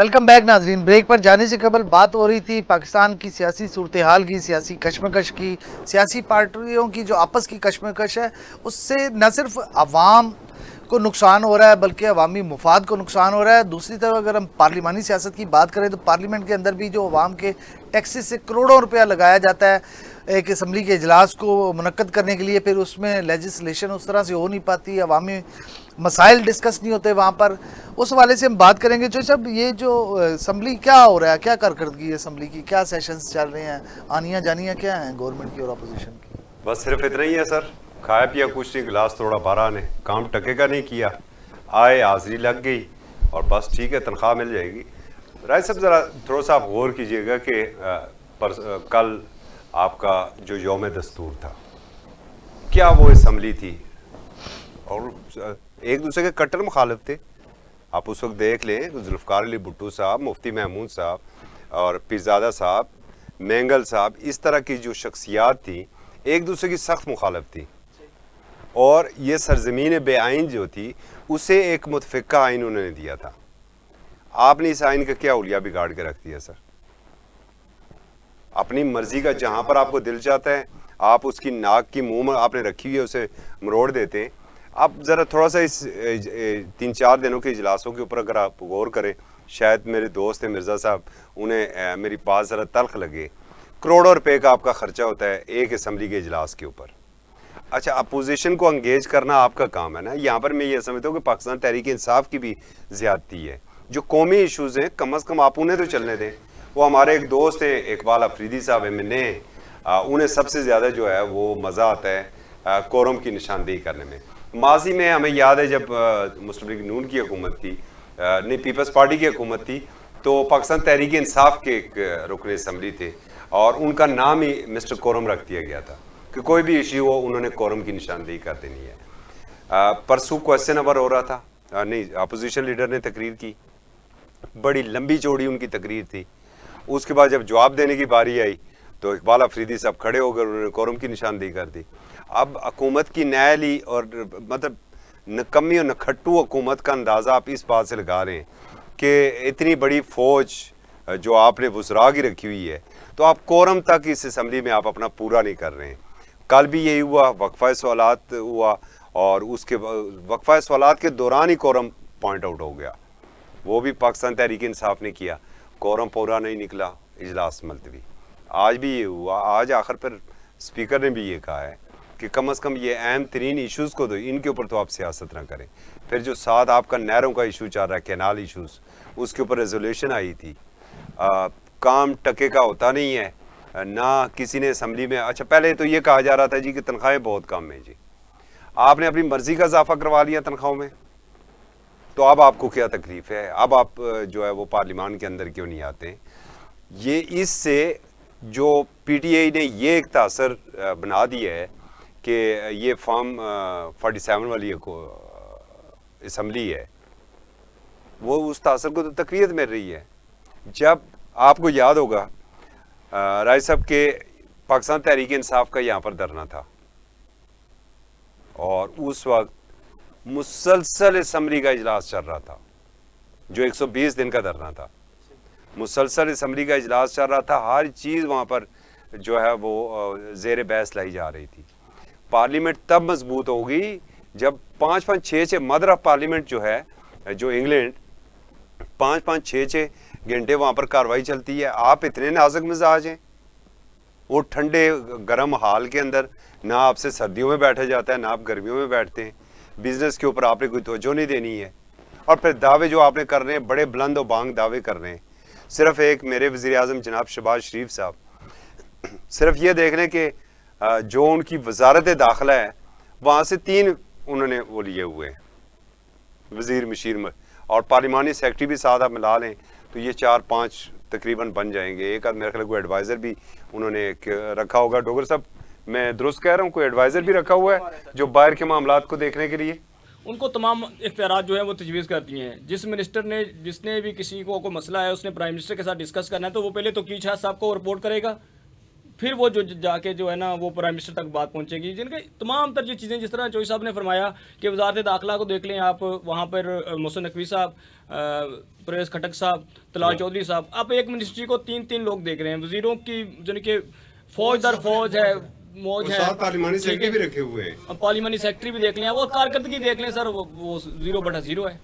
Welcome back नाजरीन। Break पर जाने से कबल बात हो रही थी पाकिस्तान की सियासी सूरत हाल की, सियासी कशमकश की, सियासी पार्टियों की जो आपस की कशमकश है उससे न सिर्फ अवाम को नुकसान हो रहा है बल्कि अवामी मुफाद को नुकसान हो रहा है। दूसरी तरफ अगर हम पार्लिमानी सियासत की बात करें तो पार्लियामेंट के अंदर भी जो अवाम के टैक्सेस से करोड़ों रुपया लगाया जाता है एक असम्बली के इजलास को मुनक्कद करने के लिए, फिर उसमें लेजिस्लेशन उस तरह से हो नहीं पाती, अवामी मसाइल डिस्कस नहीं होते वहाँ पर। उस वाले से हम बात करेंगे। जो सब ये जो असम्बली क्या हो रहा है, क्या कारकर्दगी है असम्बली की, क्या सेशंस चल रहे हैं, आनियाँ जानियाँ क्या हैं गवर्नमेंट की और अपोजिशन की? बस सिर्फ इतना ही है सर। खाया पिया कुछ नहीं, गिलास थोड़ा भरा ने, काम टके का नहीं किया, आए हाजिरी लग गई और बस ठीक है, तनख्वाह मिल जाएगी। राय साहब ज़रा थोड़ा सा आप गौर कीजिएगा कि कल आपका जो यौम दस्तूर था, क्या वो असम्बली थी? और एक दूसरे के कट्टर मुखालिफ थे। आप उस वक्त देख लें, जुल्फ़िकार अली भुट्टो साहब, मुफ्ती महमूद साहब और पीरज़ादा साहब, मेंगल साहब, इस तरह की जो शख्सियात थी एक दूसरे की सख्त मुखालफ थी। और ये सरजमीन बेआइन जो थी उसे एक मुतफ़िका आइन उन्होंने दिया था। आपने इस आइन का क्या उलिया बिगाड़ के रख दिया सर? अपनी मर्जी का जहाँ पर आपको दिल चाहता है आप उसकी नाक की मुंह में आपने रखी हुई है उसे मरोड़ देते हैं। आप ज़रा थोड़ा सा इस 3-4 दिनों के इजलासों के ऊपर अगर आप गौर करें, शायद मेरे दोस्त हैं मिर्ज़ा साहब, उन्हें मेरी बात ज़रा तल्ख लगे। करोड़ों रुपए का आपका खर्चा होता है एक असम्बली के इजलास के ऊपर। अच्छा, अपोजिशन को अंगेज करना आपका काम है ना। यहाँ पर मैं ये समझता हूँ कि पाकिस्तान तहरीक इंसाफ की भी ज़्यादती है। जो कौमी इशूज़ हैं कम अज़ कम आप उन्हें तो चलने दें। वो हमारे एक दोस्त हैं इकबाल अफरीदी साहब हैं, मैंने उन्हें सबसे ज़्यादा जो है वो मज़ा आता है कोरम की निशानदेही करने में। माजी में हमें याद है जब मुस्लिम लीग नून की हुकूमत थी, नहीं पीपल्स पार्टी की हुकूमत थी, तो पाकिस्तान तहरीक इंसाफ के एक रुकन असम्बली थे और उनका नाम ही मिस्टर कोरम रख दिया गया था कि कोई भी इशू हो उन्होंने कोरम की निशानदेही कर देनी है। परसों क्वेश्चन अवर हो रहा था, नहीं अपोजिशन लीडर ने तकरीर की, बड़ी लंबी चौड़ी उनकी तकरीर थी। उसके बाद जब जवाब देने की बारी आई तो इकबाल अफरीदी साहब खड़े होकर उन्होंने कोरम की निशानदेही कर दी। अब हुकूमत की न्यायली और मतलब नकम्मी और नखट्टू हुकूमत का अंदाज़ा आप इस बात से लगा रहे हैं कि इतनी बड़ी फ़ौज जो आपने वुज़रा की रखी हुई है, तो आप कोरम तक इस असम्बली में आप अपना पूरा नहीं कर रहे हैं। कल भी यही हुआ, वक्फ़ा सवालात हुआ और उसके वक्फ़ा सवालात के दौरान ही कोरम पॉइंट आउट हो गया। वो भी पाकिस्तान तहरीक इंसाफ ने किया, कोरम पूरा नहीं निकला, इजलास मुलतवी। आज भी ये हुआ। आज आखिर पर स्पीकर ने भी ये कहा है कि कम अज़ कम ये अहम तरीन इशूज़ को दो, इनके ऊपर तो आप सियासत ना करें। फिर जो साथ आपका नहरों का इशू चल रहा है, कैनाल इशूज़, उसके ऊपर रेजोल्यूशन आई थी। काम टके का होता नहीं है ना किसी ने असम्बली में। अच्छा, पहले तो ये कहा जा रहा था जी कि तनख्वाहें बहुत कम हैं जी, आपने अपनी मर्जी का इजाफा करवा लिया तनख्वाहों में, तो अब आपको क्या तकलीफ है? अब आप जो है वो पार्लियामान के अंदर क्यों नहीं आते? ये इससे जो पीटीआई ने ये एक तासर बना दिया है कि ये फॉर्म 47 वाली असम्बली है, वो उस तासर को तो तकवीत मिल रही है। जब आपको याद होगा राय साहब के पाकिस्तान तहरीक इंसाफ का यहाँ पर धरना था और उस वक्त मुसलसल असम्बली का इजलास चल रहा था, जो 120 दिन का धरना था, मुसलसल असम्बली का इजलास चल रहा था। हर चीज़ वहाँ पर जो है वो ज़ेर बहस लाई जा रही थी। पार्लियामेंट तब मजबूत होगी जब 5-5, 6-6 मदर ऑफ पार्लियामेंट जो है, जो इंग्लैंड, 5-5, 6-6 घंटे वहाँ पर कार्रवाई चलती है। आप इतने नाजुक मिजाज हैं, वो ठंडे गर्म हाल के अंदर ना आपसे सर्दियों में बैठा जाता है ना आप गर्मियों में बैठते हैं। बिजनेस के ऊपर आपने कोई तवज्जो नहीं देनी है और फिर दावे जो आपने कर रहे हैं बड़े बुलंद और बांग दावे कर रहे हैं। सिर्फ एक मेरे वज़ीर आज़म जनाब शहबाज शरीफ साहब सिर्फ ये देख लें कि जो उनकी वजारत दाखिला है वहाँ से 3 उन्होंने वो लिए हुए हैं वज़ीर मशीर में, और पार्लिमानी सेक्रेटरी भी साथ आप मिला लें तो ये 4-5 तकरीबन बन जाएंगे। एक आध मेरे ख्याल कोई एडवाइज़र भी उन्होंने रखा होगा। डोगर साहब, मैं दुरुस्त कह रहा हूँ, कोई एडवाइज़र भी रखा हुआ है जो बाहर के मामलात को देखने के लिए? उनको तमाम इख्तियारात जो है वो तजवीज़ करती हैं। जिस मिनिस्टर ने, जिसने भी किसी को मसला है उसने प्राइम मिनिस्टर के साथ डिस्कस करना है तो वो पहले तो की शाह साहब को रिपोर्ट करेगा, फिर वो जो जाके जो है ना वो प्राइम मिनिस्टर तक बात पहुंचेगी, जिनके तमाम तर जो चीज़ें, जिस तरह चौधरी साहब ने फरमाया कि वजारत दाखिला को देख लें आप, वहाँ पर मोहसिन नकवी साहब, परवेज़ खटक साहब, तलाल चौधरी साहब, आप एक मिनिस्ट्री को 3-3 लोग देख रहे हैं, वजीरों की जिनके फौज दर फौज है, मौज और है, साथ पार्लिमानी सेक्रेटरी भी रखे हुए हैं, अब पार्लिमानी सेक्रेटरी भी देख लें, वो कारकर्दगी देख लें सर, वो 0/0 है।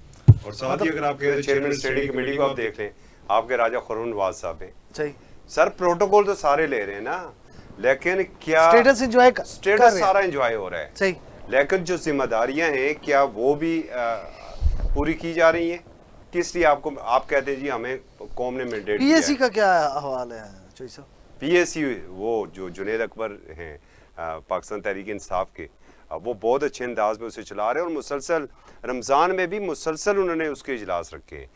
और साथ ही अगर आप कहें चेयरमैन स्टैंडिंग कमेटी को आप देख लें, आपके राजा खुर्रम नवाज साहब हैं। सही सर प्रोटोकॉल तो सारे ले रहे हैं ना, लेकिन क्या स्टेटस एंजॉय स्टेटस सारा एंजॉय हो रहा है, सही, लेकिन जो जिम्मेदारियां हैं क्या वो भी पूरी की जा रही हैं? किस लिए आपको आप कहते हैं जी हमें कौम ने मैंडेट दिया पीएससी है। का क्या हवाल है चौधरी साहब? पीएससी वो जो जुनेद अकबर हैं पाकिस्तान तहरीक इंसाफ के, वो बहुत अच्छे अंदाज में उसे चला रहे हैं और मुसलसल रमज़ान में भी मुसलसल उन्होंने उसके इजलास रखे हैं।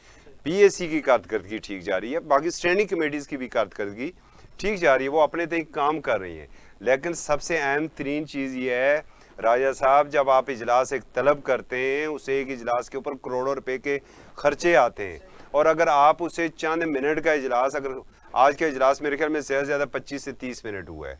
पीएससी की कारकर्दगी ठीक जा रही है, बाकी स्टैंडिंग कमेटीज़ की भी कारकर्दगी ठीक जा रही है, वो अपने तक काम कर रही हैं। लेकिन सबसे अहम तरीन चीज़ ये है राजा साहब, जब आप इजलास एक तलब करते हैं, उसे एक इजलास के ऊपर करोड़ों रुपए के खर्चे आते हैं, और अगर आप उसे चंद मिनट का इजलास, अगर आज का इजलास मेरे ख्याल में ज़्यादा 25 से 30 मिनट हुआ है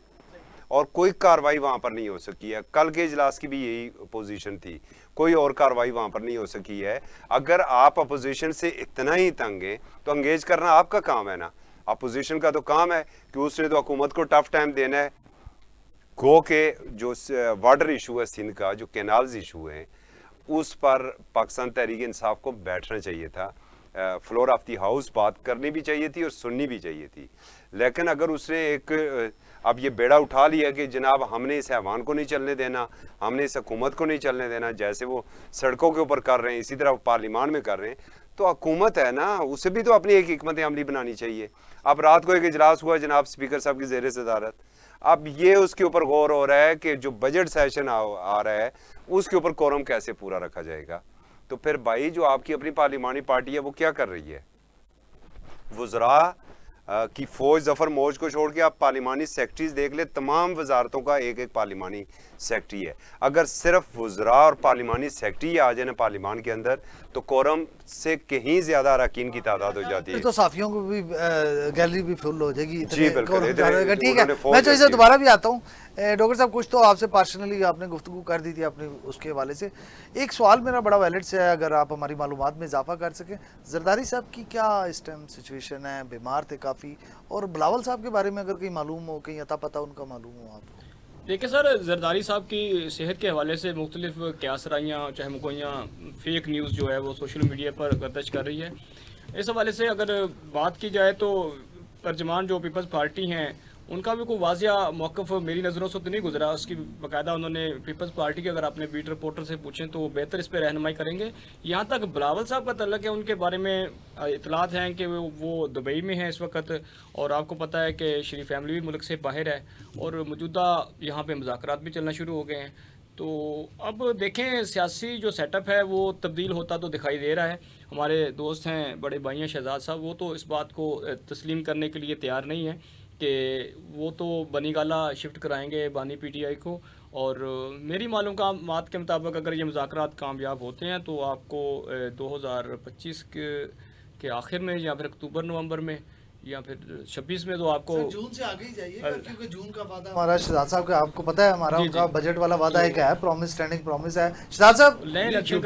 और कोई कार्रवाई वहाँ पर नहीं हो सकी है। कल के इजलास की भी यही पोजीशन थी, कोई और कार्रवाई वहाँ पर नहीं हो सकी है। अगर आप अपोजिशन से इतना ही तंग हैं तो अंगेज करना आपका काम है ना। अपोजिशन का तो काम है कि उसने तो हुकूमत को टफ टाइम देना है। गो के जो वाटर इशू है सिंध का, जो कैनाल्स इशू है, उस पर पाकिस्तान तहरीक इंसाफ को बैठना चाहिए था, फ्लोर ऑफ दी हाउस बात करनी भी चाहिए थी और सुननी भी चाहिए थी। लेकिन अगर उसने एक अब ये बेड़ा उठा लिया कि जनाब हमने इस हैवान को नहीं चलने देना, हमने इस हुकूमत को नहीं चलने देना, जैसे वो सड़कों के ऊपर कर रहे हैं इसी तरह पार्लियामान में कर रहे हैं, तो हुकूमत है ना, उसे भी तो अपनी एक हिकमत अमली बनानी चाहिए। अब रात को एक इजलास हुआ जनाब स्पीकर साहब की ज़ेर सदारत, अब ये उसके ऊपर गौर हो रहा है कि जो बजट सेशन आ रहा है उसके ऊपर कोरम कैसे पूरा रखा जाएगा। तो फिर भाई जो आपकी अपनी पार्लिमानी पार्टी है वो क्या कर रही है? वज़रा की फौज जफर मौज को छोड़ के आप पार्लिमानी सेक्रेटरीज देख ले, तमाम वजारतों का एक एक पार्लिमानी सेक्रेटरी है। अगर सिर्फ वज़रा और पार्लिमानी सेक्रेटरी आ जाए ना पार्लिमान के अंदर, तो कोरम से कहीं ज्यादा अरकान की तादाद हो जाती है। तो साफियों को भी गैलरी भी फुल हो जाएगी, जी बिल्कुल, ठीक है। मैं तो इसे दोबारा भी आता हूँ। डॉक्टर साहब कुछ तो आपसे पर्सनली आपने गुफ्तगू कर दी थी अपने उसके हवाले से, एक सवाल मेरा बड़ा वैलिड से है, अगर आप हमारी मालूमात में इजाफा कर सकें। जरदारी साहब की क्या इस टाइम सिचुएशन है? बीमार थे काफ़ी, और बिलावल साहब के बारे में अगर कहीं मालूम हो, कहीं अता पता उनका मालूम हो आपको? देखिए सर, जरदारी साहब की सेहत के हवाले से मुख्तलिफ क्यासराइयाँ, चाहे मुकोइयाँ, फेक न्यूज़ जो है वो सोशल मीडिया पर गर्दिश कर रही है। इस हवाले से अगर बात की जाए तो तर्जमान जो पीपल्स पार्टी हैं उनका भी कोई वाजिया मौक़िफ़ मेरी नज़रों से तो नहीं गुजरा। उसकी बाकायदा उन्होंने पीपल्स पार्टी के, अगर आपने बीट रिपोर्टर से पूछें तो वो बेहतर इस पर रहनुमाई करेंगे। यहाँ तक बिलावल साहब का तल्लुक़ है, उनके बारे में इतलात हैं कि वो दुबई में हैं इस वक्त, और आपको पता है कि शरीफ फैमिली भी मुल्क से बाहर है और मौजूदा यहाँ पे मुज़ाकरात भी चलना शुरू हो गए हैं। तो अब देखें सियासी जो सेटअप है वो तब्दील होता तो दिखाई दे रहा है। हमारे दोस्त हैं, बड़े भाई हैं शहजाद साहब, वो तो इस बात को तस्लीम करने के लिए तैयार नहीं है कि वो तो बनी गाला शिफ्ट कराएंगे बानी पीटीआई को। और मेरी मालूमात के मुताबिक अगर ये मुज़ाकरात कामयाब होते हैं तो आपको 2025 के आखिर में या फिर अक्टूबर नवंबर में या फिर 26 में तो आपको जून से आगे ही जाइएगा, क्योंकि जून का वादा हमारा शहजाद साहब का आपको पता है, हमारा उनका बजट वाला वादा एक है, प्रॉमिस स्टैंडिंग प्रॉमिस है। शहजाद साहब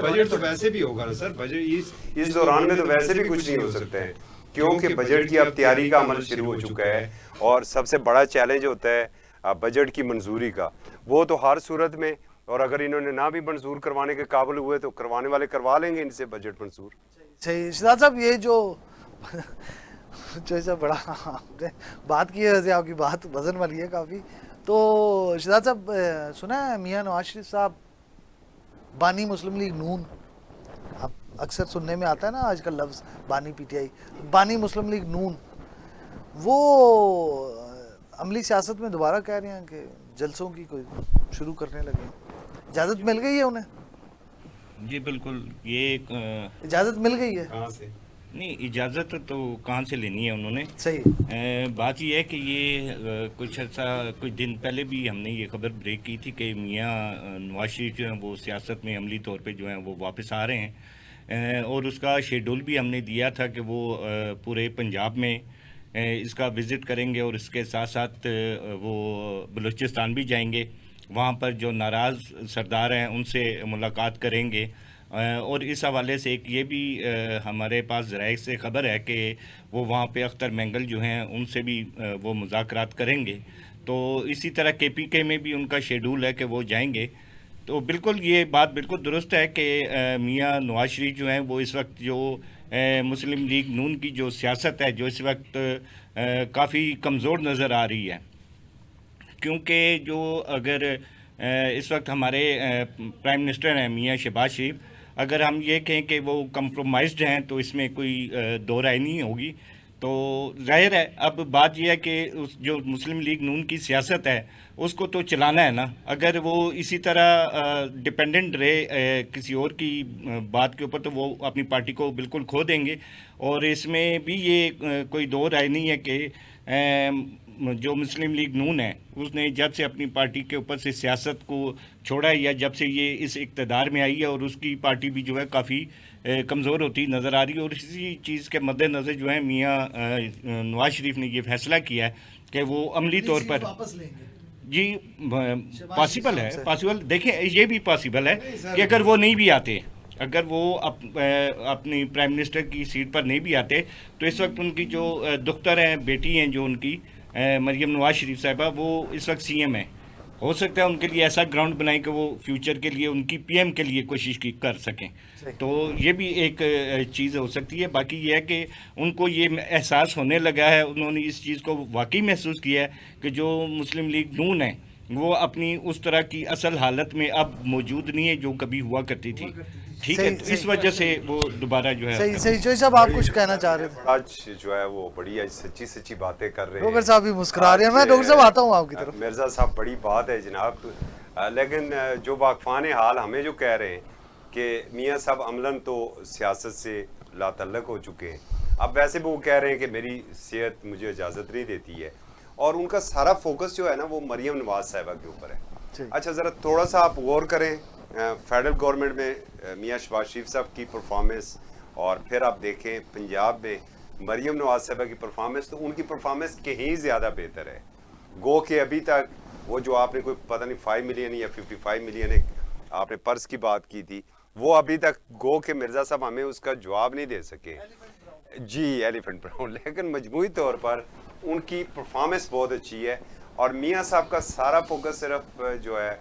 बजट तो वैसे भी होगा ना सर, बजट इस दौरान में तो वैसे भी कुछ नहीं हो सकता है, क्योंकि बजट की अब तैयारी का अमल शुरू हो चुका है और सबसे बड़ा चैलेंज होता है बजट की मंजूरी का। वो तो हर सूरत में, और अगर इन्होंने ना भी मंजूर करवाने के काबिल हुए तो करवाने वाले करवा लेंगे इनसे बजट मंजूर। सही। शहजाद साहब ये जो ऐसा बड़ा आपने बात की है, वैसे आपकी बात वजन वाली है काफ़ी। तो शहजाद साहब सुना है मियाँ नवाज शरीफ साहब बानी मुस्लिम लीग नून, आप अक्सर सुनने में आता है ना आजकल लफ्ज़ बानी पीटीआई, बानी मुस्लिम लीग नून, वो अमली सियासत में दोबारा कह रहे हैं कि जलसों की कोई शुरू करने लगे। इजाज़त मिल गई है उन्हें? जी बिल्कुल, ये इजाज़त मिल गई है। कहाँ से? नहीं, इजाज़त तो कहाँ से लेनी है उन्होंने। सही। बात यह है कि ये कुछ दिन पहले भी हमने ये खबर ब्रेक की थी कि मियाँ नवाज शरीफ जो हैं वो सियासत में अमली तौर पे जो हैं वो वापस आ रहे हैं, और उसका शेड्यूल भी हमने दिया था कि वो पूरे पंजाब में इसका विज़िट करेंगे और इसके साथ साथ वो बलूचिस्तान भी जाएंगे। वहाँ पर जो नाराज़ सरदार हैं उनसे मुलाकात करेंगे। और इस हवाले से एक ये भी हमारे पास ज़राए से ख़बर है कि वो वहाँ पे अख्तर मेंगल जो हैं उनसे भी वो मुज़ाकरात करेंगे। तो इसी तरह KPK में भी उनका शेड्यूल है कि वो जाएंगे। तो बिल्कुल ये बात बिल्कुल दुरुस्त है कि मियाँ नवाज शरीफ जो हैं वो इस वक्त जो मुस्लिम लीग नून की जो सियासत है जो इस वक्त काफ़ी कमज़ोर नज़र आ रही है, क्योंकि जो अगर इस वक्त हमारे प्राइम मिनिस्टर हैं मियाँ शहबाज शरीफ, अगर हम ये कहें कि वो कंप्रोमाइज्ड हैं तो इसमें कोई दो राय नहीं होगी। तो जाहिर है अब बात यह है कि उस जो मुस्लिम लीग नून की सियासत है उसको तो चलाना है ना। अगर वो इसी तरह डिपेंडेंट रहे किसी और की बात के ऊपर तो वो अपनी पार्टी को बिल्कुल खो देंगे। और इसमें भी ये कोई दो राय नहीं है कि जो मुस्लिम लीग नून है उसने जब से अपनी पार्टी के ऊपर से सियासत को छोड़ा है या जब से ये इस इक़्तिदार में आई है और उसकी पार्टी भी जो है काफ़ी कमज़ोर होती नज़र आ रही है। और इसी चीज़ के मद्देनज़र जो है मियाँ नवाज शरीफ ने ये फैसला किया है कि वो अमली तौर पर वापस लेंगे। जी पॉसिबल है, पॉसिबल देखिए ये भी पॉसिबल है कि अगर वो नहीं भी आते, अगर वो अपनी प्राइम मिनिस्टर की सीट पर नहीं भी आते तो इस वक्त उनकी जो दुख्तर हैं, बेटी हैं जो उनकी मरियम नवाज शरीफ साहिबा, वो इस वक्त CM है। हो सकता है उनके लिए ऐसा ग्राउंड बनाए कि वो फ्यूचर के लिए उनकी PM के लिए कोशिश की कर सकें। तो ये भी एक चीज़ हो सकती है। बाकी ये है कि उनको ये एहसास होने लगा है, उन्होंने इस चीज़ को वाकई महसूस किया है कि जो मुस्लिम लीग नून है वो अपनी उस तरह की असल हालत में अब मौजूद नहीं है जो कभी हुआ करती थी। ठीक है, तो इस वजह से वो दोबारा जो है सही सही जोई साहब आप कुछ कहना चाह रहे थे? आज जो है वो बड़ी आज सच्ची सच्ची बातें कर रहे हैं। डॉक्टर साहब भी मुस्कुरा रहे हैं। मैं डॉक्टर साहब आता हूँ आपकी तरफ। मिर्ज़ा साहब बड़ी बात है जनाब, लेकिन जो वाकफान हाल हमें जो कह रहे हैं कि मियाँ साहब अमलन तो सियासत से लातल्लक हो चुके हैं। अब वैसे भी वो कह रहे हैं कि मेरी सेहत मुझे इजाज़त नहीं देती है और उनका सारा फोकस जो है ना वो मरियम नवाज साहिबा के ऊपर है। अच्छा ज़रा थोड़ा सा आप गौर करें फेडरल गवर्नमेंट में मियाँ शहबाज शरीफ साहब की परफॉर्मेंस और फिर आप देखें पंजाब में मरियम नवाज साहिबा की परफॉर्मेंस, तो उनकी परफॉर्मेंस कहीं ज़्यादा बेहतर है। गो के अभी तक वो जो आपने कोई पता नहीं 5 मिलियन या 55 मिलियन आपने पर्स की बात की थी, वो अभी तक गो के मिर्ज़ा साहब हमें उसका जवाब नहीं दे सके। जी एलिफेंट ब्राउन, लेकिन मजमूई तौर पर उनकी परफॉर्मेंस बहुत अच्छी है और मियाँ साहब का सारा फोकस सिर्फ जो है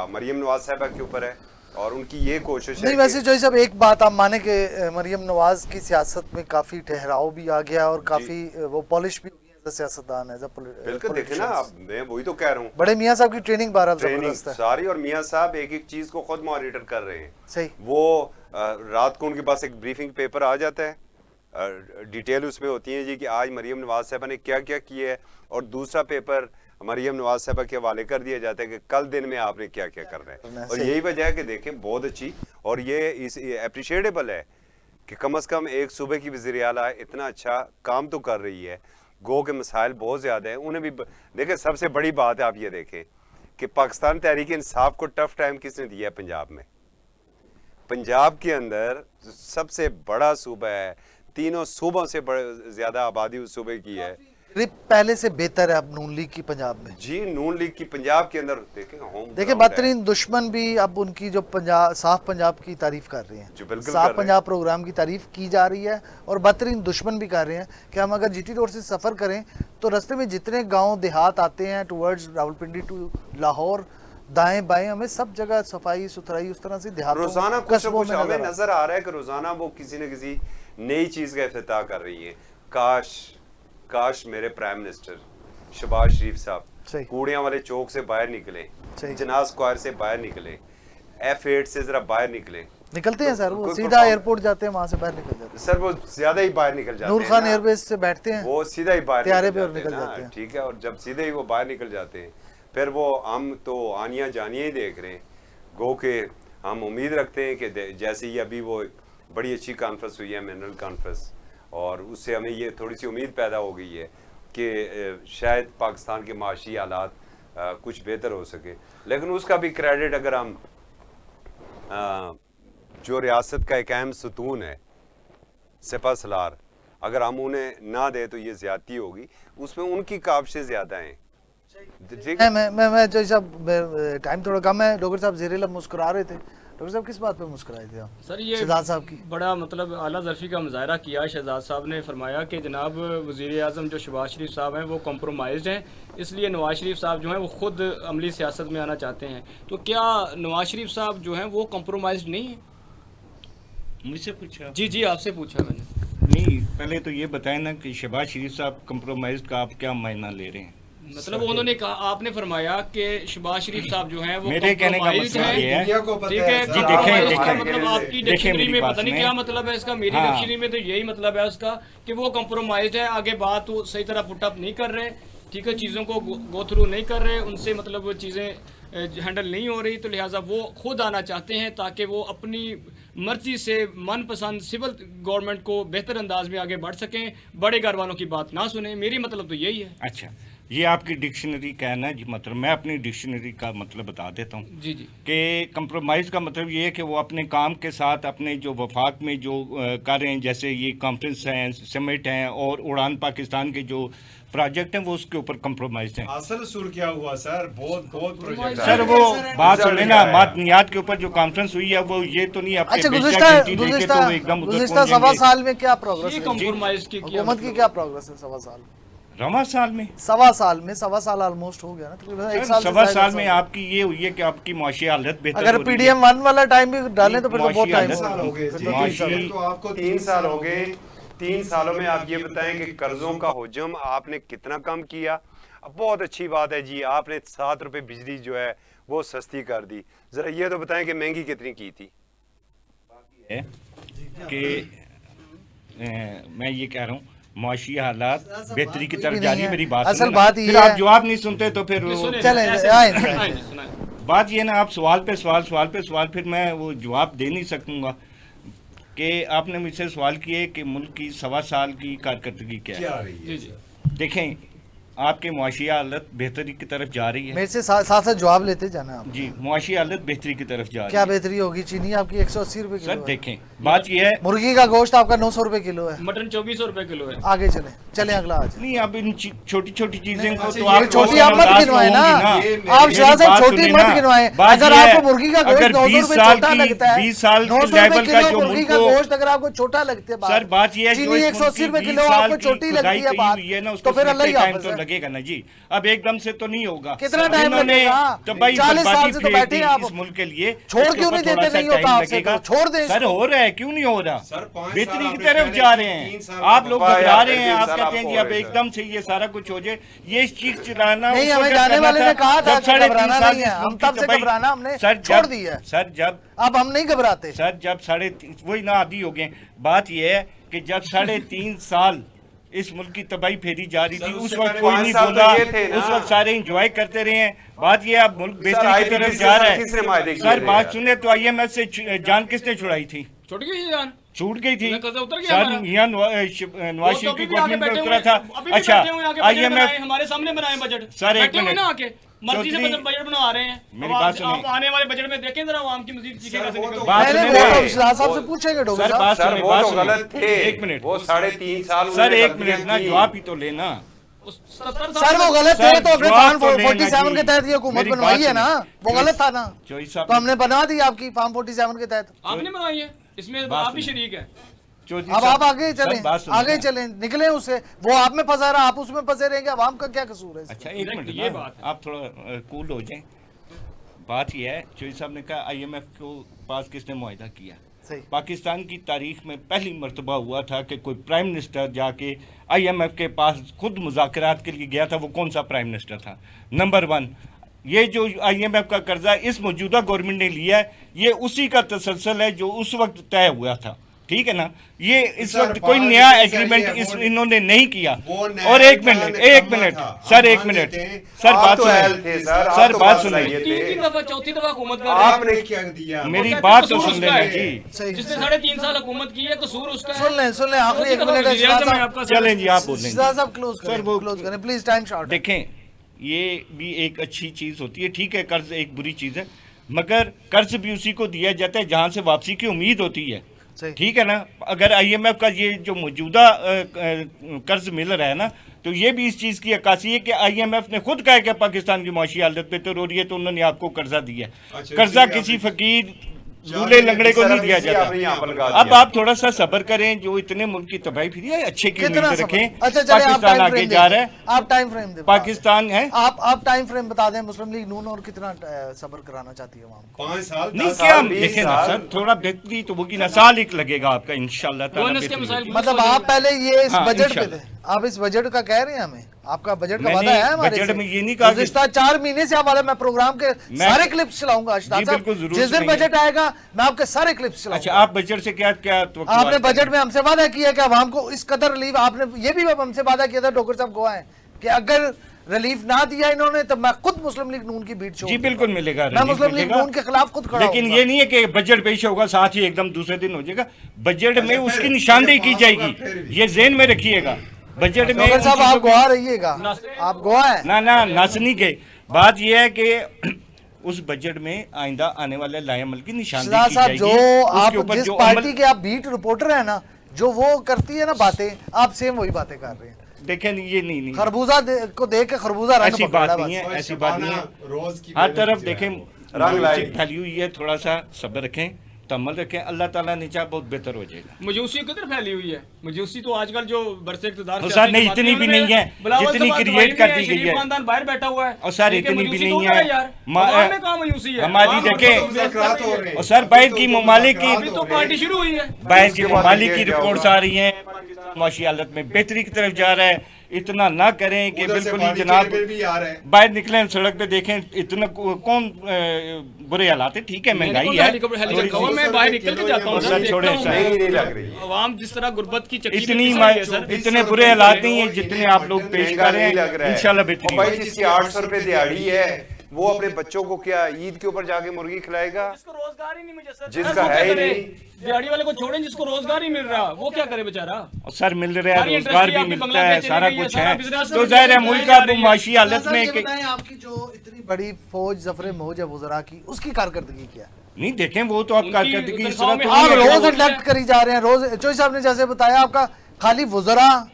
मरियम नवाज साहिबा के ऊपर है और उनकी ये कोशिश नहीं। है वैसे जोई साहब एक बात आप माने कि मरियम नवाज की सियासत में काफ़ी ठहराव भी आ गया और काफ़ी वो पॉलिश भी हो गई एज सियासतदान है। बिल्कुल देखे ना, अब मैं वही तो कह रहा हूँ, बड़े मियाँ साहब की ट्रेनिंग बहरहाल ट्रेनिंग जबरदस्त है सारी और मियाँ साहब एक एक चीज़ को खुद मॉनिटर कर रहे हैं। सही। वो रात को उनके पास एक ब्रीफिंग पेपर आ जाता है, डिटेल उसमें होती है जी कि आज मरियम नवाज साहिबा ने क्या क्या किया है और दूसरा पेपर मरियम नवाज साहिबा के हवाले कर दिया जाता है कि कल दिन में आपने क्या क्या करना है। और यही वजह है कि देखें बहुत अच्छी और ये अप्रिशिएटेबल है कि कम से कम एक सूबे की वज़ीर आला इतना अच्छा काम तो कर रही है। गो के मसाइल बहुत ज़्यादा हैं, उन्हें भी देखें। सबसे बड़ी बात है आप ये देखें कि पाकिस्तान तहरीक इंसाफ को टफ टाइम किसने दिया है? पंजाब में। पंजाब के अंदर सबसे बड़ा सूबा है, तीनों सूबों से ज़्यादा आबादी उस सूबे की है। पहले से बेहतर है अब नून लीग की पंजाब में। जी नून लीग की पंजाब के अंदर देखें बदतरीन दुश्मन भी अब उनकी जो पंजाब साफ पंजाब की तारीफ कर रहे हैं। साफ पंजाब प्रोग्राम की तारीफ की जा रही है और बदतरीन दुश्मन भी कर रहे हैं कि हम अगर GT रोड से सफ़र करें तो रास्ते में जितने गाँव देहात आते हैं टूवर्ड्स रावलपिंडी टू लाहौर, दाएं बाएं, हमें सब जगह सफाई सुथराई उस तरह से देहात रोजाना कुछ हमें नजर आ रहा है कि रोजाना वो किसी न किसी नई चीज का इफ्तिताह कर रही है। काश मेरे प्राइम मिनिस्टर शहबाज शरीफ साहब कूड़ियां वाले चौक से बाहर निकले, जनाब स्क्वायर से बाहर निकले, F8 से जरा बाहर निकलते हैं सर। वो सीधा एयरपोर्ट जाते हैं, वहां से बाहर निकल जाते हैं सर। वो ज्यादा ही बाहर निकल जाते हैं। नूर खान एयरबेस से बैठते हैं, वो सीधा ही बाहर निकल जाते हैं। ठीक है, और जब सीधे ही वो बाहर निकल जाते हैं फिर वो हम तो आनिया जानिया ही देख रहे हैं। गो के हम उम्मीद रखते हैं कि जैसे ही अभी वो बड़ी अच्छी कॉन्फ्रेंस हुई है, मिनरल कॉन्फ्रेंस, और उससे हमें ये थोड़ी सी उम्मीद पैदा हो गई है कि शायद पाकिस्तान के माशी हालात कुछ बेहतर हो सके। लेकिन उसका भी क्रेडिट अगर हम जो रियासत का एक अहम सतून है सिपा सलार, अगर हम उन्हें ना दें तो ये ज्यादती होगी, उसमें उनकी काबिशें ज्यादा हैं। ठीक है? मैं जो साहब टाइम थोड़ा कम है, डॉक्टर साहब ज़ेरे लब मुस्कुरा रहे थे। डॉक्टर साहब किस बात पे मुस्कुराए थे आप? सर ये शहजाद साहब की बड़ा मतलब आला ज़र्फ़ी का मुजाहरा किया। शहजाद साहब ने फरमाया कि जनाब वज़ीर आज़म जो शहबाज शरीफ साहब हैं वो कम्प्रोमाइज़ हैं, इसलिए नवाज़ शरीफ साहब जो हैं वो ख़ुद अमली सियासत में आना चाहते हैं। तो क्या नवाज़ शरीफ साहब जो हैं वो कम्प्रोमाइज़ नहीं हैं? मुझसे पूछा? जी जी आपसे पूछा मैंने। नहीं, पहले तो ये बताएं ना कि शहबाज शरीफ साहब कंप्रोमाइज़ का आप क्या मायना ले रहे हैं? मतलब उन्होंने कहा, आपने फरमाया कि शहबाज शरीफ साहब जो हैं वो मेरे कहने का compromised मतलब हैं। ये है, ठीक है जी, compromised देखें, का देखें, मतलब आपकी देखें डिक्शनरी मेरी में बात पता नहीं सुनें। क्या मतलब है इसका, मेरी हाँ। डिक्शनरी में तो यही मतलब है उसका कि वो कम्प्रोमाइज है, आगे बात वो सही तरह पुट अप नहीं कर रहे, ठीक है, चीज़ों को गो थ्रू नहीं कर रहे, उनसे मतलब वो चीज़ें हैंडल नहीं हो रही, तो लिहाजा वो खुद आना चाहते हैं ताकि वो अपनी मर्जी से मनपसंद सिविल गवर्नमेंट को बेहतर अंदाज में आगे बढ़ सकें, बड़े घर वालों की बात ना सुने। मेरी मतलब तो यही है। अच्छा, ये आपकी डिक्शनरी कहना है जी, मतलब मैं अपनी डिक्शनरी का मतलब बता देता हूँ जी जी कि कंप्रोमाइज़ का मतलब ये है कि वो अपने काम के साथ अपने जो वफाक में जो कर रहे हैं, जैसे ये कॉन्फ्रेंस हैं, समिट हैं और उड़ान पाकिस्तान के जो प्रोजेक्ट हैं वो उसके ऊपर कंप्रोमाइज़ हैं। असल सुर क्या हुआ सर? बहुत प्रोजेक्ट सर वो बात सुने ना, मादनियात के ऊपर जो कॉन्फ्रेंस हुई है वो ये तो नहीं आपके अच्छा, बेशक गिनती लेके तो वो एकदम उधर गुज़िश्ता पहुंच सवा जाएंगे। साल में क्या प्रोग्रेस ये है? कम्प्रोमाइज की क्या हुकूमत की मतलब? क्या प्रोग्रेस है सवा साल में? रवा साल में सवा साल ऑलमोस्ट हो गया ना, तकरीबन एक सर, साल से सवा ज्यादा साल साल। में आपकी ये हुई है कि आपकी माशी हालत बेहतर अगर हो रही है। पीडीएम 1 वाला टाइम भी डालें तो फिर तो बहुत मुआशी टाइम हालत साल हो गए फिर जी। तो 3 साल। तो आपको 3 साल हो गए। 3 सालों में आप ये बताएं कि कर्जों का हुजम आपने कितना कम किया। अब बहुत अच्छी बात है जी, आपने 7 रुपए बिजली जो है वो सस्ती कर दी। जरा ये तो बताएं कि महंगी कितनी की थी। है कि मैं ये कह रहा हूँ मुआशी हालात बेहतरी की तरफ भी जा नहीं रही है। है। मेरी बात असल सुनो ना। बात ये फिर आप है- जवाब नहीं सुनते तो फिर सुने, चलें, ऐसे- आए, सुनाएं, आए। सुनाएं। बात ये ना, आप सवाल पे सवाल फिर मैं वो जवाब दे नहीं सकूंगा कि आपने मुझसे सवाल किए कि मुल्क की सवा साल की कारकर्दगी क्या क्या है। रही जी है? जी देखें, आपके मुआशी हालत बेहतरी की तरफ जा रही है मेरे से साथ साथ जवाब लेते जाना आप। जी, मुआशी हालत बेहतरी की तरफ जा रही क्या है। बेहतरी होगी? चीनी आपकी 180 रुपए सर किलो है, देखें, बात ये है, मुर्गी का गोश्त आपका 900 रुपए किलो है। मटन 2400 रुपए किलो है। आगे चलें अगला आज। नहीं अब इन छोटी छोटी चीजें को अच्छा, तो ये आप छोटी आप मत गिनवाएं ना, आप मेरी शाह साहब बात छोटी सुनिए मत ना। गिनवाएं। बात अगर ये है, आपको मुर्गी का गोश्त अगर 900 20 रुपए साल छोटा की लगता है, 20 साल 900 के लेवल रुपए का किलो जो मुर्गी मुल्क का को गोश्त अगर आपको छोटा लगता है बात, सर बात ये है, जो चीनी इस 180 रुपए 20 किलो साल आपको की छोटी खुदाई लगती है करी बात, हुई है ना, तो उसको फिर अल्लाह ही टाइम हाफ़िज़ तो है। लगेगा ना जी। अब एकदम से तो नहीं होगा। कितना टाइम इन्होंने लगेगा? तबाही 40 साल बर्बादी से तो फेर बैठे दी हैं आप। इस मुल्क के लिए। छोड़ इसके क्यों ऊपर नहीं देते? थोड़ा सा नहीं होता टाइम आपसे लगेगा। तो छोड़ दें सर इसको। हो रहा है, क्यों नहीं हो रहा? सर, 5 बेहतरी साल की आपने तरफ पहले जा किए, रहे 3 हैं। साल आप लोग वाह घबरा यार, रहे हैं, 3 आप साल कहते हैं जी आपको अब हो रहे एकदम से ये सारा कुछ हो जाए। ये चीख चिल्लाना नहीं, उस हमें वक्त जाने करना वाले ने कहा था कि 3.5 घबराना साल नहीं है, इस हम मुल्क तब की से तबाही- घबराना हमने सर छोड़ जब- दी है। सर जब अब हम नहीं घबराते। सर जब वही ना आदी हो गए। बात यह है कि जब 3.5 साल इस मुल्क की तबाही फेरी जा रही थी, सर, उस उससे वक्त पहले कोई 5 नहीं साल तो बोला, ये थे ना। उस वक्त सारे इंजॉय करते रहे हैं। बात यह है, अब मुल्क बेहतरी की IPPC तरफ जा रहा से किसने मायदे है। किए सर थे बात यार? सुने तो IMF से जान किसने छुड़ाई थी? छोटी गई जान। छूट गई थी। कर्जा उतर गया सर हमारा। मियां नवाज शरीफ की गवर्नमेंट में उतरा था। अभी भी अच्छा बैठे हुए हैं, आके बजट बनाए, IMF हमारे सामने बनाए बजट। सर, एक बैठे हुए मिनट। ना आके मर्जी से चौधरी- बजट बना रहे हैं। मेरी अब बात आप सुनिए। आने वाले बजट में देखें जरा आवाम की मजीद चीखें सर, कैसे वो तो निकलती बात हैं। मैंने सुने वो ना। शाह साहब से पूछेंगे डॉक्टर सर साहब। बात सर सुने, वो बात तो सुने। गलत थे। एक मिनट वो 3.5 साल सर, उन्होंने एक मिनट ना गलतियां की। जवाब ही तो लेना। उस 70 सर वो गलत सर, थे तो अपने जवाब फार्म तो लेना 47 के जी। तहत ये हुकूमत मेरी बनवाई बात है ना, सुनिए। वो गलत था ना, चौधरी साहब तो हमने बना दी आपकी फार्म 47 के तहत। आपने बनाई है, इसमें बात आप भी सुनिए। शरीक है। चौधरी अब साहब, आप आगे सर, चलें, बात सुनिए आगे ना। चलें, निकलें उससे। वो आप में फंसा रहा, आप उसमें फंसे रहेंगे, अब आम का क्या कसूर है इसमें? अच्छा एक मिनट ये ना, बात है। आप थोड़ा कूल हो जाएं। बात यह है, चौधरी साहब ने कहा IMF को पास किसने मुआहदा किया? सही। पाकिस्तान की तारीख में पहली मर्तबा हुआ था कि कोई प्राइम मिनिस्टर जाके IMF के पास खुद मुज़ाकरात के लिए गया था। वो कौन सा प्राइम मिनिस्टर था? नंबर 1, ये जो IMF का कर्जा इस मौजूदा गवर्नमेंट ने लिया है, ये उसी का तसलसल है जो उस वक्त तय हुआ था। ठीक है ना? ये इस सर, वक्त कोई बात नया ये एग्रीमेंट सही है, इस वो- इन्होंने नहीं किया। वो नया और एक प्लान मिनट था, सर, हम एक मान मिनट लेते हैं। सर, आप बात तो अहल सुनिए थे सर, आप सर, तो बात बात सुनिए। सही थे। तीसरी दफा चौथी दफा हुकूमत कर रहे हैं। आपने क्या दिया? मेरी कहते बात हैं तो कसूर सुन उसका लेना है। जी। सही। जिसने 3.5 साल हुकूमत की है, कसूर उसका है। सुन लें आखिरी 1 मिनट है। वज़ीर आज़म है शाह आपका। चलें जी, आप बोलें। साहब साहब क्लोज सर, करें, वो- क्लोज करें प्लीज, टाइम शॉर्ट है। देखें, ये भी एक अच्छी चीज़ होती है। ठीक है, कर्ज एक बुरी चीज़ है, मगर कर्ज भी उसी को दिया जाता है जहाँ से वापसी की उम्मीद होती है। सही। ठीक है ना। अगर IMF का ये जो मौजूदा कर्ज मिल रहा है ना, तो ये भी इस चीज़ की अक्कासी है कि IMF ने खुद कहा है कि पाकिस्तान की माशी हालत बेहतर हो रही है, तो उन्होंने आपको कर्जा दिया। अच्छा, कर्जा इसलिए किसी आपने- फकीर दूल्हे लंगड़े को नहीं दिया इसलिए आपने जाता। यहाँ पर लगा अब दिया। आप थोड़ा सा सब्र करें, जो इतने मुल्क की तबाही फिर है, अच्छे की कितना उम्मीद समय? रखें। अच्छा चले, आप पाकिस्तान टाइम आगे फ्रेम जा रहा है, आप टाइम फ्रेम दे, पाकिस्तान है। आप टाइम फ्रेम बता दें, मुस्लिम लीग नून और कितना सब्र कराना चाहती है वहाँ 5 साल नहीं 10 क्या साल देखें ना साल। सर, थोड़ा बेहतरी तो होगी ना, साल एक लगेगा आपका इंशाल्लाह ताला बोनस के बेहतरी मिसाइल होगी। मतलब आप पहले ये इस हाँ, बजट पे इंशाल्लाह। थे, आप इस बजट का कह रहे हैं हमें, आपका बजट का मैंने वादा है हमारे बजट से? में ये नहीं कहा कि- गुज़िश्ता 4 महीने से आप वाला, मैं प्रोग्राम के सारे क्लिप्स चलाऊंगा जी, साहब। बिल्कुल, जरूर जिस दिन सुनेंगे। बजट आएगा मैं आपके सारे क्लिप्स अच्छा, चलाऊंगा। आप बजट से क्या क्या तवक्कुआत आपने करते बजट हैं? में हमसे वादा किया कि आवाम को इस कदर रिलीफ, आपने ये भी हमसे वादा किया था, डॉक्टर साहब गवाह हैं कि अगर रिलीफ ना दिया इन्होंने तो मैं खुद मुस्लिम लीग नून की बीट जी बिल्कुल मिलेगा, मैं रिलीफ मुस्लिम लीग मिलेगा। नून के खिलाफ खुद खड़ा लेकिन होऊंगा। ये नहीं है कि बजट पेश होगा साथ ही एकदम दूसरे दिन हो जाएगा। बजट में उसकी निशानदेही की जाएगी, ये ज़हन में रखिएगा। बजट में डॉक्टर उन साहब चीज़ों आप की- गवाह रहिएगा, आप गवाह हैं। ना नसनी के बात यह है कि उस बजट में आइंदा आने वाले लाएमल की निशानदेही शहजाद की साहब, जाएगी। जो उसके आप ऊपर जिस जो पार्टी अमल के आप बीट रिपोर्टर है ना, जो वो करती है ना बातें, आप सेम वही बातें कर रहे हैं। देखें, ये नहीं खरबूजा को देख के खरबूजा रंग ऐसी पकड़ा बात बस। नहीं है, और ऐसी बात नहीं है। शबाना रोज की हर मेहनत तरफ जो देखें है वो। रंग लाई। फैली हुई है, थोड़ा सा सब्र रखें, तमल रखें, अल्लाह ताला ने चाहा बहुत बेहतर हो जाएगा। मजूसी किधर फैली हुई है? मजूसी तो आजकल जो बरसे इक़्तिदार और सियासी सर, नहीं, जमातें इतनी भी उनमें नहीं है, बिलावल जितनी तो बात क्रिएट वही कर में दी गई शरीफ है। खानदान बाहर बैठा हुआ है। और सर, लेकिन इतनी भी मजूसी नहीं तो उधर है। यार, मा- अवाम में कहाँ मजूसी है? हमारी अवाम देखें- तो मुज़ाकरात हो रहे हैं। और सर, बाहर की ममालिक की अभी तो पार्टी शुरू हुई है। बाहर की उसके बाद ममालिक देखिए की क्या रिपोर्ट्स होगा। आ रही हैं, माशी हालत में बेहतरी की तरफ जा रहा है। इतना ना करें कि उधर से बिल्कुल ही पानी जनाब के लेवल भी आ रहा है। बाहर निकलें, सड़क पे देखें, इतना कौन बुरे हालात है। ठीक है, महंगाई है थोड़ी सी। मैं बाहर निकल के जाता हूँ और सर, छोड़े सर। नहीं लग रही है। अवाम जिस तरह गुर्बत की चक्की में इतनी पिस रही है सर। इतने बुरे हालात नहीं है जितने आप लोग पेश महंगा कर रहे नहीं लग रहा हैं। है। इंशाल्लाह और बेहतरी भाई होगी। जिसकी 800 रुपए दिहाड़ी है, वो अपने बच्चों को क्या ईद के ऊपर जाके मुर्गी खिलाएगा? जिसको रोजगार ही नहीं मुझे सर, जिसका वो है क्या ही करे? नहीं। दिहाड़ी वाले को छोड़ें, जिसको रोजगार ही मिल रहा, वो क्या करे बेचारा? और सर, मिल रहा है, सारी रोजगार इंडस्ट्री भी आपकी मिलता बांग्लादेश है, चली सारा गई है, कुछ सारा है। बिजनेस तो में जाहिर है चली मुल्क जा का रही है। माशी हालत सर, में ये कि बताएं, आपकी जो इतनी बड़ी फौज ज़फ़र मौज है वज़रा की, उसकी कारकर्दगी क्या है? नहीं देखें, वो तो आप उनकी कारकर्दगी इस तनख्वाह तरह में तो आप नहीं है कि रोज वो- इंडक्ट करी जा रहे हैं, रोज। चोई साहब ने जैसे बताया, आपका खाली वज़रा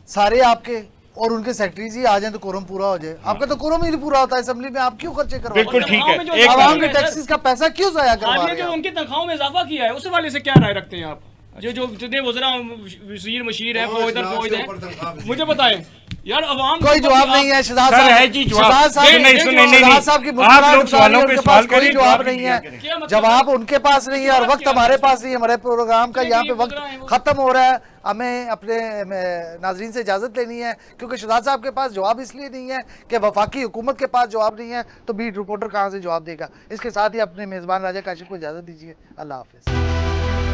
सारे आपके और उनके सेक्रेटरीज ही आ जाएं तो कोरम पूरा हो जाए। आपका तो कोरम ही नहीं पूरा होता है असेंबली में, आप क्यों खर्चे करवा बिल्कुल रहे हैं? ठीक है। में जो एक आवाम के है, सर। टैक्सेस का पैसा क्यों जाया करवा आपने रहे जो हैं? उनकी तनख्वाहों में इजाफा किया है, उस हवाले से क्या राय रखते हैं आप? जो जो जितने वज़रा वज़ीर मशीर है, फौज दर फौज है, मुझे बताएं यार। अवाम कोई जवाब नहीं है शहजाद सर, साहब। है जी जवाब। शहजाद साहब नहीं, नहीं, सुने, नहीं, शहजाद नहीं। साहब की आप मुस्कुराहट लोग सवालों पे उनके सवाल पास कोई करिए, जवाब जवाब नहीं दिया है। करें। क्या मतलब जवाब उनके पास नहीं है और वक्त क्या हमारे मतलब? पास नहीं है। हमारे प्रोग्राम का नहीं, यहाँ पे ये वक्त गुजरा है वो। खत्म हो रहा है। हमें अपने नाजरीन से इजाजत लेनी है, क्योंकि शहजाद साहब के पास जवाब इसलिए नहीं है कि वफाकी हुकूमत के पास जवाब नहीं है, तो बीट रिपोर्टर कहाँ से जवाब देगा। इसके साथ ही अपने मेज़बान राजा काशिफ को इजाज़त दीजिए। अल्लाह हाफिज़।